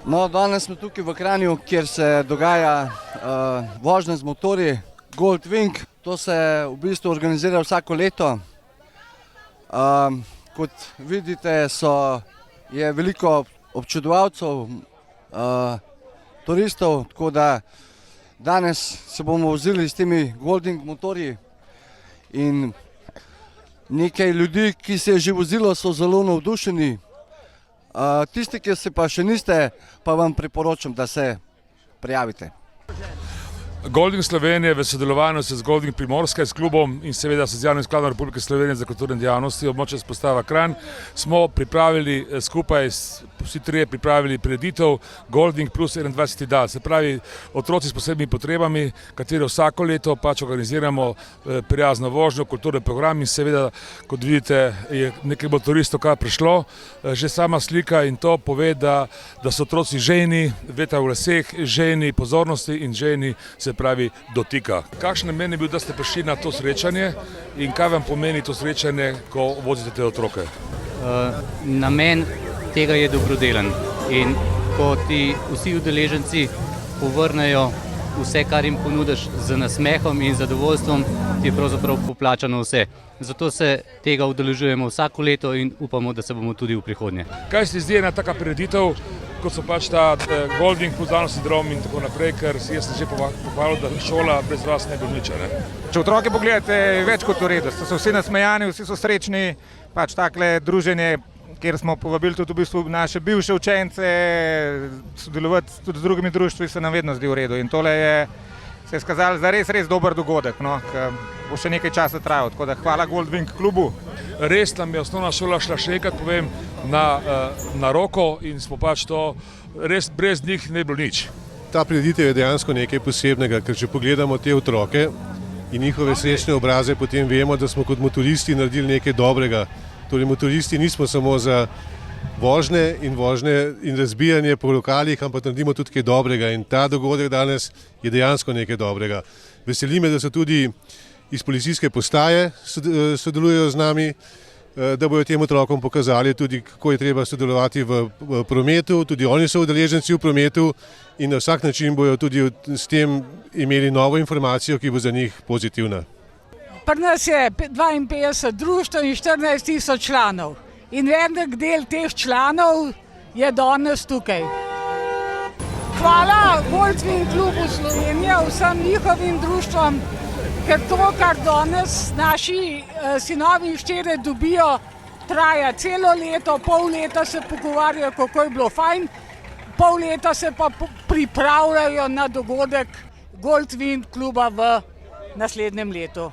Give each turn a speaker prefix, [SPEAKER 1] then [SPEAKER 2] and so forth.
[SPEAKER 1] No, danes smo tukaj v Kranju, kjer se dogaja vožnja z motorji Goldwing. To se v bistvu organizira vsako leto. Kot vidite, je veliko občudovalcev, turistov, tako da danes se bomo vozili s temi Goldwing motorji in nekaj ljudi, ki se je že vozilo, so zelo navdušeni. Tisti, ki se pa še niste, pa vam priporočam, da se prijavite.
[SPEAKER 2] Goldwing Slovenije v sodelovanju z Goldwing Primorska, s klubom in seveda s Socialnim skladom Republike Slovenije za kulturne dejavnosti območja izpostava Kranj smo pripravili skupaj, vsi trije pripravili prireditev Goldwing plus 21. dan. Se pravi, otroci s posebnimi potrebami, kateri vsako leto pač organiziramo prijazno vožnjo, kulturni program in seveda, kot vidite, je nekaj bo turistov kar prišlo. Že sama slika in to pove, da so otroci žejni, vetra v laseh, žejni pozornosti in žejni, se pravi, dotika. Kakšen namen je bil, da ste prišli na to srečanje in kaj vam pomeni to srečanje, ko vozite te otroke?
[SPEAKER 3] Namen tega je dobrodelen in ko ti vsi udeleženci povrnejo vse, kar jim ponudiš z nasmehom in zadovoljstvom, ti je pravzaprav poplačano vse. Zato se tega udeležujemo vsako leto in upamo, da se bomo tudi v prihodnje.
[SPEAKER 2] Kaj se zdi ena taka prireditev, kot so pač ta Goldwing plus Downov sindrom in tako naprej, ker jaz sem že pohvalil, da šola brez vas ne bi nič, ne?
[SPEAKER 4] Če otroke pogledate, je več kot v redu, so vsi nasmejani, vsi so srečni, pač takle druženje, kjer smo povabili tudi v bistvu naše bivše učence, sodelovati tudi z drugimi društvi, se nam vedno zdi v redu in tole se je skazalo za res dober dogodek, no, ki bo še nekaj časa trajal, tako da hvala Goldwing klubu.
[SPEAKER 2] Res nam je osnovna šola šla še enkrat, povem, na roko in smo pač to, res brez njih ne bilo nič.
[SPEAKER 5] Ta prireditev je dejansko nekaj posebnega, ker če pogledamo te otroke in njihove srečne obraze, potem vemo, da smo kot motoristi naredili nekaj dobrega. Torej, motoristi nismo samo za vožnje in razbijanje po lokalih, ampak naredimo tudi kaj dobrega in ta dogodek danes je dejansko nekaj dobrega. Veseli me, da so tudi iz policijske postaje sodelujejo z nami, da bojo tem otrokom pokazali tudi, kako je treba sodelovati v prometu, tudi oni so udeleženci v prometu in na vsak način bojo tudi s tem imeli novo informacijo, ki bo za njih pozitivna.
[SPEAKER 6] Pri nas je 52 društev in 14.000 članov in velik del teh članov je danes tukaj. Hvala Goldwing klubu Slovenije, vsem njihovim društvom, ker to, kar danes naši sinovi in hčere dobijo, traja celo leto, pol leta se pogovarjajo, kako je bilo fajn, pol leta se pa pripravljajo na dogodek Goldwing kluba v naslednjem letu.